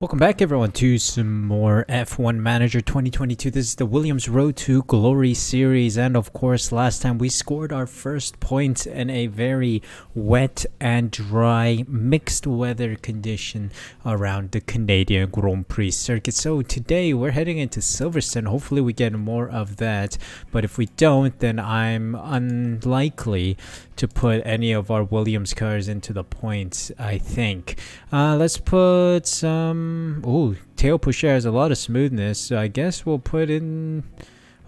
Welcome back everyone to some more F1 Manager 2022. This is the Williams Road to Glory series, and of course last time we scored our first points in a very wet and dry mixed weather condition around the Canadian Grand Prix circuit. So today we're heading into Silverstone. Hopefully we get more of that, but if we don't, then I'm unlikely to put any of our Williams cars into the points, I think. Let's put some... Oh, tail pusher has a lot of smoothness, so I guess we'll put in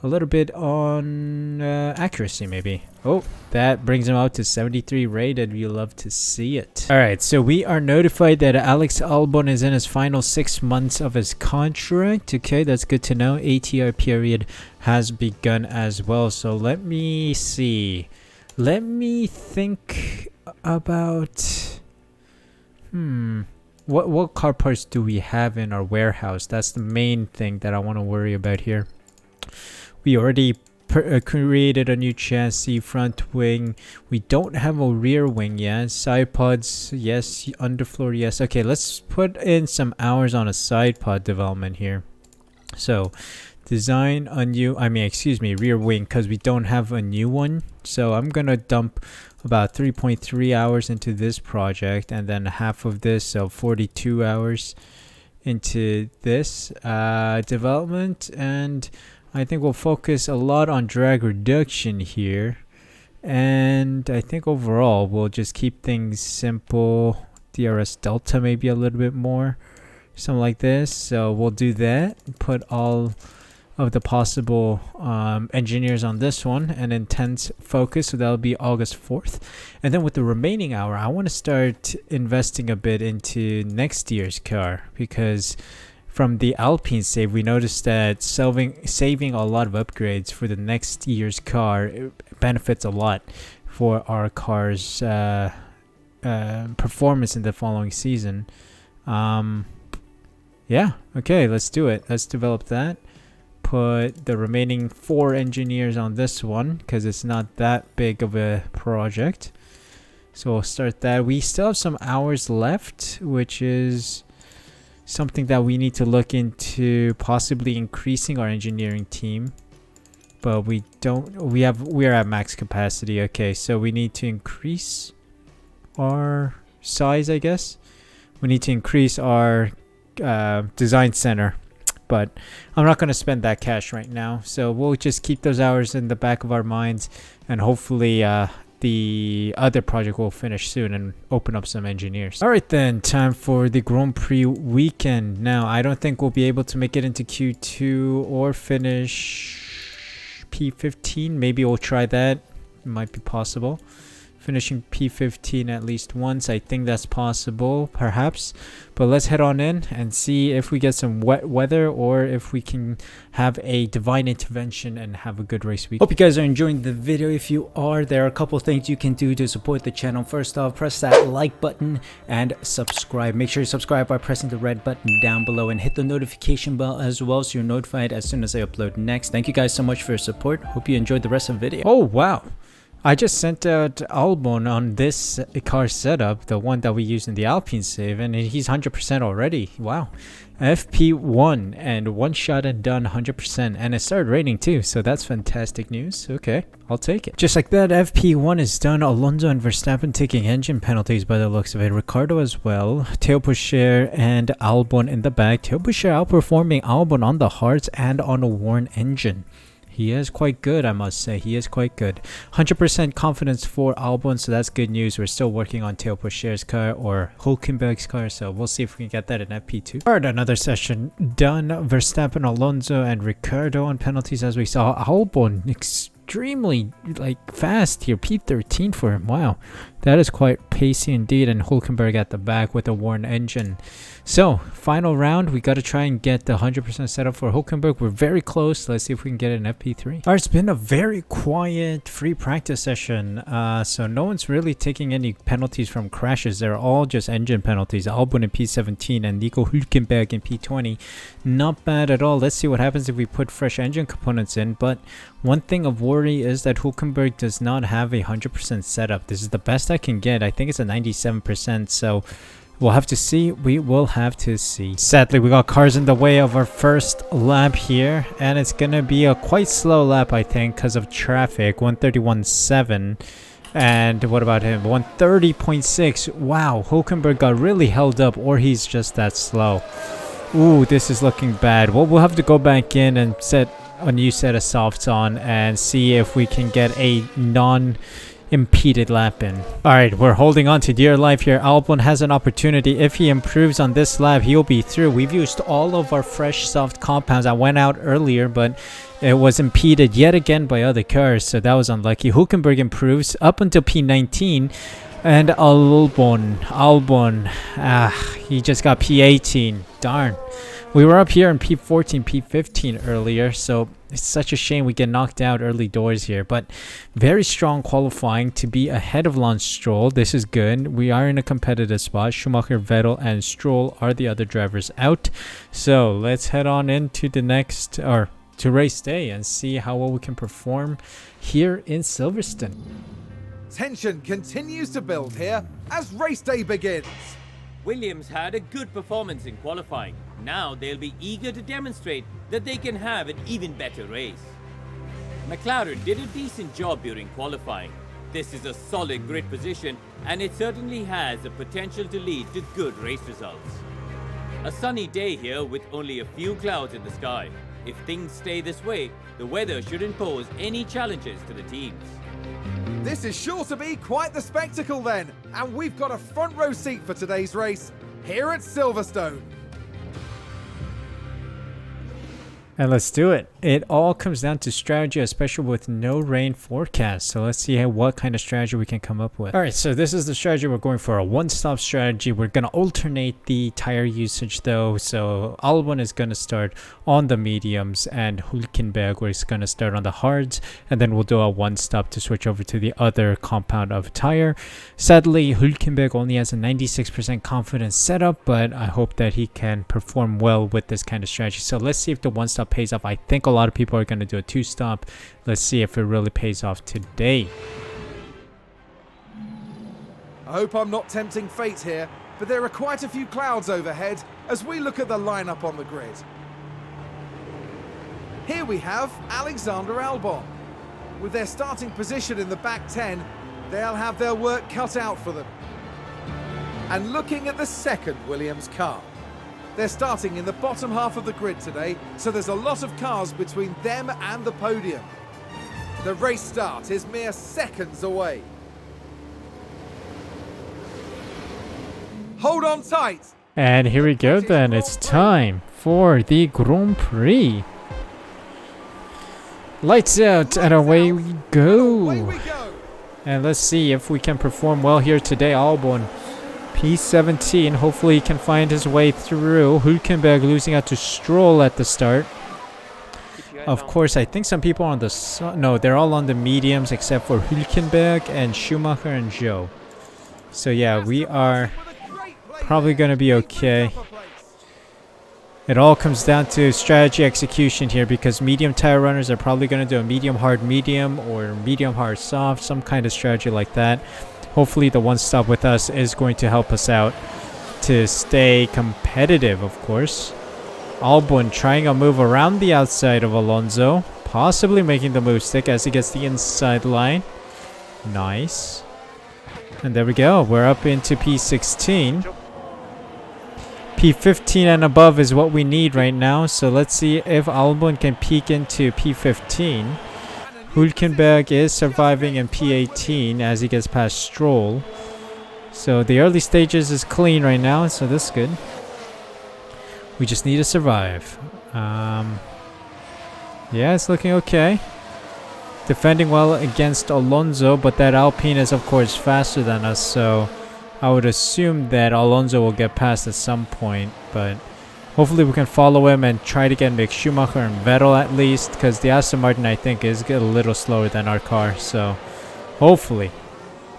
a little bit on accuracy maybe. Oh, that brings him out to 73 rated. We love to see it. Alright, so we are notified that Alex Albon is in his final 6 months of his contract. Okay, that's good to know. ATR period has begun as well. So let me see. Let me think about... What car parts do we have in our warehouse? That's the main thing that I want to worry about here. We already created a new chassis, front wing. We don't have a rear wing yet. Side pods, yes. Underfloor, yes. Okay, let's put in some hours on a side pod development here. So, design a new, rear wing, because we don't have a new one. So I'm gonna dump about 3.3 hours into this project, and then half of this, so 42 hours into this development. And I think we'll focus a lot on drag reduction here, and I think overall we'll just keep things simple. DRS delta maybe a little bit more, something like this. So we'll do that, put all of the possible engineers on this one, and intense focus, so that'll be August 4th. And then with the remaining hour, I want to start investing a bit into next year's car, because from the Alpine save we noticed that saving a lot of upgrades for the next year's car benefits a lot for our car's performance in the following season. Yeah, okay, let's do it. Let's develop that. Put the remaining 4 engineers on this one because it's not that big of a project. So we'll start that. We still have some hours left, which is something that we need to look into, possibly increasing our engineering team. But we don't, we're at max capacity. Okay, so we need to increase our size, I guess. We need to increase our design center. But I'm not going to spend that cash right now, so we'll just keep those hours in the back of our minds, and hopefully the other project will finish soon and open up some engineers. Alright then, time for the Grand Prix weekend. Now, I don't think we'll be able to make it into Q2 or finish P15. Maybe we'll try that. It might be possible. Finishing P15 at least once, I think that's possible, perhaps. But let's head on in and see if we get some wet weather, or if we can have a divine intervention and have a good race week. Hope you guys are enjoying the video. If you are, there are a couple things you can do to support the channel. First off, press that like button and subscribe. Make sure you subscribe by pressing the red button down below, and hit the notification bell as well, so you're notified as soon as I upload next. Thank you guys so much for your support. Hope you enjoyed the rest of the video. Oh wow, I just sent out Albon on this car setup, the one that we used in the Alpine save, and he's 100% already. Wow. FP1 and one shot and done 100%, and it started raining too, so that's fantastic news. Okay, I'll take it. Just like that, FP1 is done. Alonso and Verstappen taking engine penalties by the looks of it. Ricardo as well. Tail pusher and Albon in the back. Tail pusher outperforming Albon on the hards and on a worn engine. He is quite good, I must say. He is quite good. 100% confidence for Albon, so that's good news. We're still working on Tail Pusher's car or Hülkenberg's car, so we'll see if we can get that in FP2. Alright, another session done. Verstappen, Alonso, and Ricardo on penalties, as we saw. Albon extremely fast here. P13 for him. Wow, that is quite pacey indeed. And Hülkenberg at the back with a worn engine. So final round, we got to try and get the 100% setup for Hülkenberg. We're very close. Let's see if we can get it in FP3. Alright, it's been a very quiet free practice session, so no one's really taking any penalties from crashes. They're all just engine penalties. Albon in P17 and Nico Hülkenberg in P20. Not bad at all. Let's see what happens if we put fresh engine components in. But one thing of worry is that Hülkenberg does not have a 100% setup. This is the best I can get. I think it's a 97%, so We'll have to see. We will have to see. Sadly, we got cars in the way of our first lap here, and it's gonna be a quite slow lap, I think, because of traffic. 131.7. And what about him? 130.6. Wow, Hulkenberg got really held up, or he's just that slow. Ooh, this is looking bad. Well, we'll have to go back in and set a new set of softs on and see if we can get a non-impeded lap in. Alright, we're holding on to dear life here. Albon has an opportunity. If he improves on this lap, he'll be through. We've used all of our fresh soft compounds. I went out earlier, but it was impeded yet again by other cars, so that was unlucky. Hulkenberg improves up until P19. And Albon, he just got P18. Darn. We were up here in P14, P15 earlier, so it's such a shame we get knocked out early doors here. But very strong qualifying to be ahead of Lance Stroll. This is good. We are in a competitive spot. Schumacher, Vettel, and Stroll are the other drivers out. So let's head on into the next, or to race day, and see how well we can perform here in Silverstone. Tension continues to build here as race day begins. Williams had a good performance in qualifying. Now they'll be eager to demonstrate that they can have an even better race. McLaren did a decent job during qualifying. This is a solid grid position, and it certainly has the potential to lead to good race results. A sunny day here with only a few clouds in the sky. If things stay this way, the weather shouldn't pose any challenges to the teams. This is sure to be quite the spectacle then, and we've got a front row seat for today's race here at Silverstone. And let's do it. It all comes down to strategy, especially with no rain forecast. So let's see what kind of strategy we can come up with. All right, so this is the strategy we're going for, a one-stop strategy. We're going to alternate the tire usage though. So Albon is going to start on the mediums and Hulkenberg is going to start on the hards. And then we'll do a one-stop to switch over to the other compound of tire. Sadly, Hulkenberg only has a 96% confidence setup, but I hope that he can perform well with this kind of strategy. So let's see if the one-stop pays off. I think a lot of people are going to do a two-stop. Let's see if it really pays off today. I hope I'm not tempting fate here, but there are quite a few clouds overhead as we look at the lineup on the grid. Here we have Alexander Albon. With their starting position in the back 10, they'll have their work cut out for them. And looking at the second Williams car. They're starting in the bottom half of the grid today, so there's a lot of cars between them and the podium. The race start is mere seconds away. Hold on tight. And here we go then. It's time for the Grand Prix. Lights out and away we go. And let's see if we can perform well here today. Albon P17, hopefully he can find his way through. Hulkenberg losing out to Stroll at the start. Of course, I think some people are on the... No, they're all on the mediums except for Hulkenberg and Schumacher and Joe. So yeah, we are probably going to be okay. It all comes down to strategy execution here because medium tire runners are probably going to do a medium hard medium or medium hard soft, some kind of strategy like that. Hopefully the one stop with us is going to help us out to stay competitive, of course. Albon trying a move around the outside of Alonso, possibly making the move stick as he gets the inside line. Nice. And there we go. We're up into P16. P15 and above is what we need right now. So let's see if Albon can peek into P15. Hulkenberg is surviving in P18 as he gets past Stroll. So the early stages is clean right now, so that's good. We just need to survive. Yeah, it's looking okay. Defending well against Alonso, but that Alpine is of course faster than us, so I would assume that Alonso will get past at some point, but hopefully we can follow him and try to get Mick Schumacher and Vettel at least, because the Aston Martin I think is a little slower than our car, so hopefully.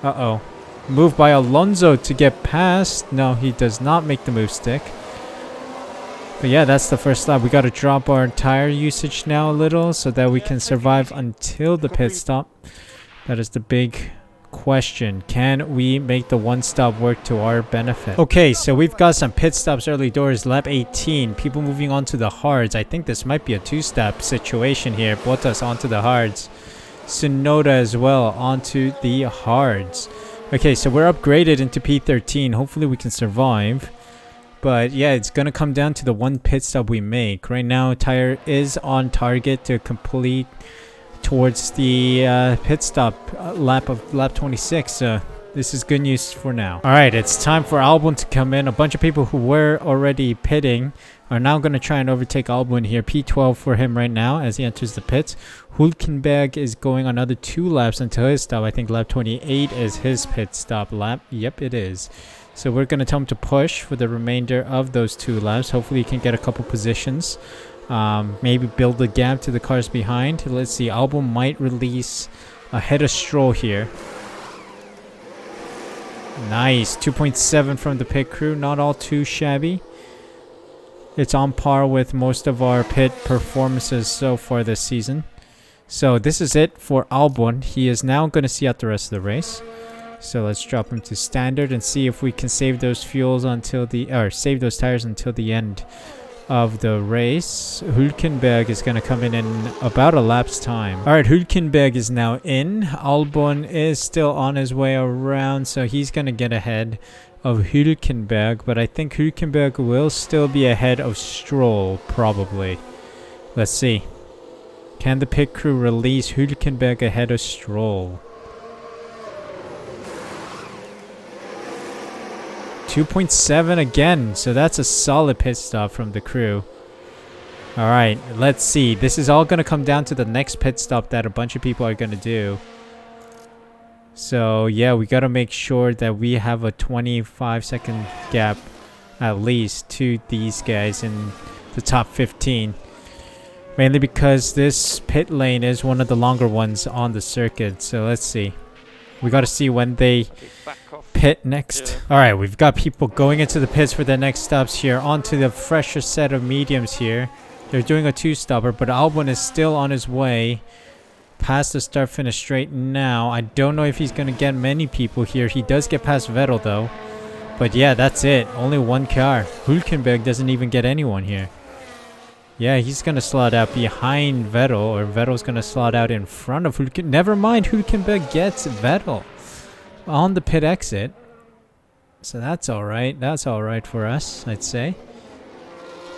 Uh-oh. Move by Alonso to get past. No, he does not make the move stick. But yeah, that's the first lap. We got to drop our tire usage now a little so that we can survive until the pit stop. That is the big question. Can we make the one stop work to our benefit? Okay, so we've got some pit stops early doors. Lap 18. People moving on to the hards. I think this might be a two-step situation here. Bottas onto the hards. Tsunoda as well onto the hards. Okay, so we're upgraded into P13. Hopefully we can survive. But yeah, it's going to come down to the one pit stop we make. Right now, tire is on target to complete towards the pit stop lap 26. This is good news for now. All right, it's time for Albon to come in. A bunch of people who were already pitting are now going to try and overtake Albon here. P12 for him right now as he enters the pits. Hülkenberg is going another 2 laps until his stop. I think lap 28 is his pit stop lap. Yep, it is. So we're going to tell him to push for the remainder of those 2 laps. Hopefully he can get a couple positions. Maybe build a gap to the cars behind. Let's see. Albon might release ahead of Stroll here. Nice. 2.7 from the pit crew. Not all too shabby. It's on par with most of our pit performances so far this season. So this is it for Albon. He is now going to see out the rest of the race. So let's drop him to standard and see if we can save those fuels until save those tires until the end of the race. Hülkenberg is going to come in about a lap's time. All right, Hülkenberg is now in. Albon is still on his way around, so he's going to get ahead of Hülkenberg, but I think Hülkenberg will still be ahead of Stroll, probably. Let's see. Can the pit crew release Hülkenberg ahead of Stroll? 2.7 again, so that's a solid pit stop from the crew. Alright, let's see. This is all going to come down to the next pit stop that a bunch of people are going to do. So yeah, we got to make sure that we have a 25-second gap at least to these guys in the top 15. Mainly because this pit lane is one of the longer ones on the circuit. So let's see. We got to see when they pit next. Yeah. Alright, we've got people going into the pits for their next stops here. Onto the fresher set of mediums here. They're doing a 2-stopper, but Albon is still on his way past the start-finish straight now. I don't know if he's going to get many people here. He does get past Vettel, though. But yeah, that's it. Only one car. Hülkenberg doesn't even get anyone here. Yeah, he's going to slot out behind Vettel, or Vettel's going to slot out in front of Hülkenberg. Never mind, Hülkenberg gets Vettel on the pit exit. So that's alright. That's alright for us, I'd say.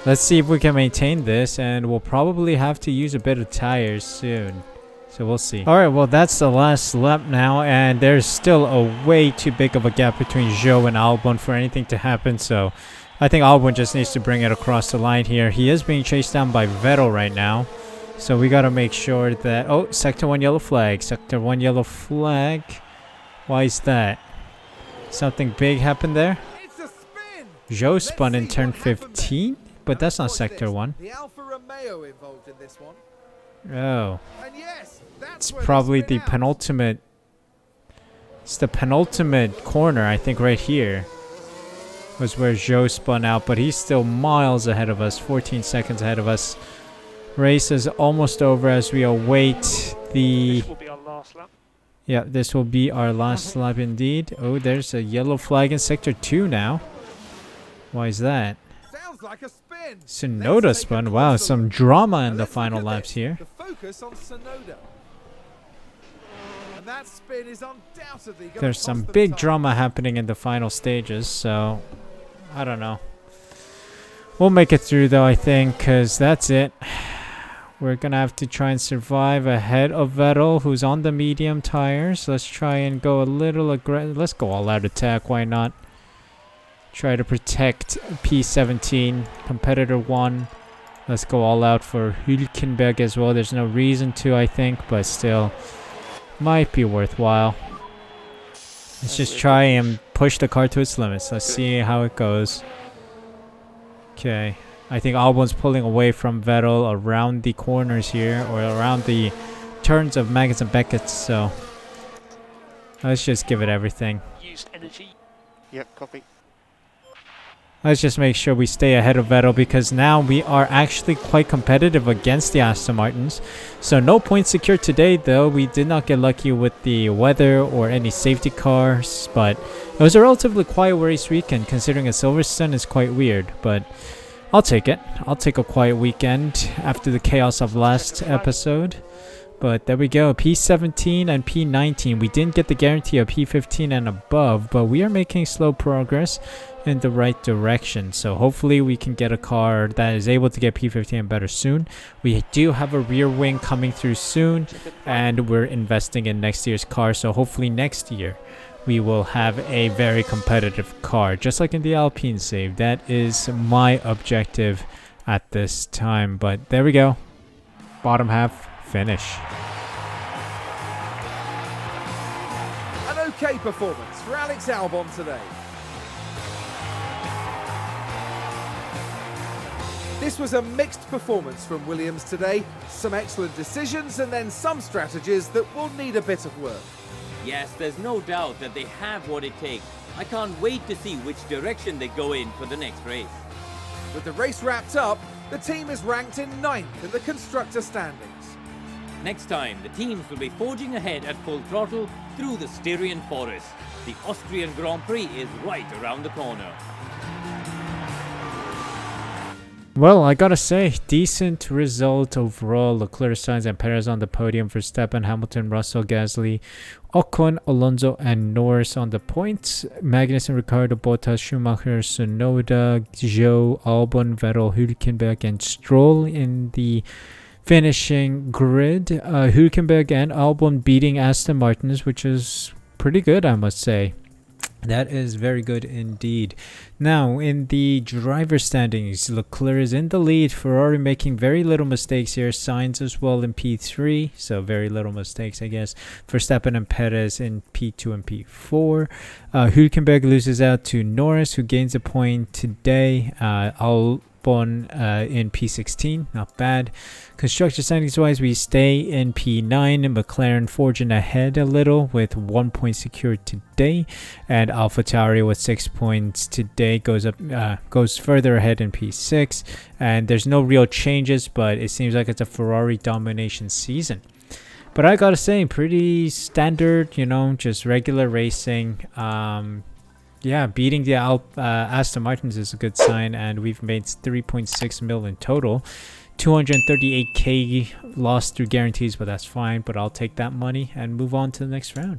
Let's see if we can maintain this, and we'll probably have to use a bit of tires soon. So we'll see. Alright, well that's the last lap now, and there's still a way too big of a gap between Zhou and Albon for anything to happen, so I think Albon just needs to bring it across the line here. He is being chased down by Vettel right now, so we gotta make sure that... Oh, Sector 1 yellow flag. Sector 1 yellow flag. Why is that? Something big happened there? Zhou spun in turn 15? But that's not Sector 1. The Alfa Romeo involved in this one. Oh. And yes, It's probably the penultimate... It's the penultimate corner, I think, right here. Was where Zhou spun out, but he's still miles ahead of us. 14 seconds ahead of us. Race is almost over as we await the... This will be our last lap. Yeah, this will be our last lap indeed. Oh, there's a yellow flag in Sector 2 now. Why is that? Sounds like a spin. Tsunoda spun. Wow, some drama in the final laps here. The focus on Tsunoda. And that spin is undoubtedly gonna There's cost some them big time. drama happening in the final stages, so I don't know. We'll make it through though, I think, because that's it. We're gonna have to try and survive ahead of Vettel, who's on the medium tires. Let's try and go a little aggressive. Let's go all out attack, why not? Try to protect P17, competitor 1. Let's go all out for Hülkenberg as well. There's no reason to, I think, but still might be worthwhile. Let's just try and push the car to its limits. Let's see how it goes. Okay. I think Albon's pulling away from Vettel around the corners here, or around the turns of Maggotts and Beckett, so let's just give it everything. Use energy. Yep, copy. Let's just make sure we stay ahead of Vettel, because now we are actually quite competitive against the Aston Martins. So no points secured today, though. We did not get lucky with the weather or any safety cars, but it was a relatively quiet race weekend considering a Silverstone is quite weird, but I'll take it. I'll take a quiet weekend after the chaos of last episode. But there we go, P17 and P19. We didn't get the guarantee of P15 and above, but we are making slow progress in the right direction. So hopefully we can get a car that is able to get P15 and better soon. We do have a rear wing coming through soon, and we're investing in next year's car. So hopefully next year we will have a very competitive car, just like in the Alpine save. That is my objective at this time. But there we go, bottom half finish. An okay performance for Alex Albon today. This was a mixed performance from Williams today. Some excellent decisions and then some strategies that will need a bit of work. Yes, there's no doubt that they have what it takes. I can't wait to see which direction they go in for the next race. With the race wrapped up, the team is ranked in 9th in the constructor standings. Next time, the teams will be forging ahead at full throttle through the Styrian forest. The Austrian Grand Prix is right around the corner. Well, I gotta say, decent result overall. Leclerc, Sainz, and Perez on the podium. Verstappen, Hamilton, Russell, Gasly, Ocon, Alonso, and Norris on the points. Magnussen, Ricciardo, Bottas, Schumacher, Tsunoda, Zhou, Albon, Vettel, Hülkenberg, and Stroll in the finishing grid. Hülkenberg and Albon beating Aston Martins, which is pretty good, I must say. That is very good indeed. Now, in the driver standings, Leclerc is in the lead. Ferrari making very little mistakes here. Sainz as well in P3, so very little mistakes, I guess. Verstappen and Perez in P2 and P4. Hülkenberg loses out to Norris, who gains a point today. Albon in P16, not bad. Constructor standings wise, we stay in P9. McLaren forging ahead a little with 1 point secured today, and AlphaTauri with 6 points today goes further ahead in P6. And there's no real changes, but it seems like it's a Ferrari domination season. But I gotta say, pretty standard, you know, just regular racing. Yeah, beating the Aston Martins is a good sign, and we've made 3.6 mil in total. 238k lost through guarantees, but that's fine. But I'll take that money and move on to the next round.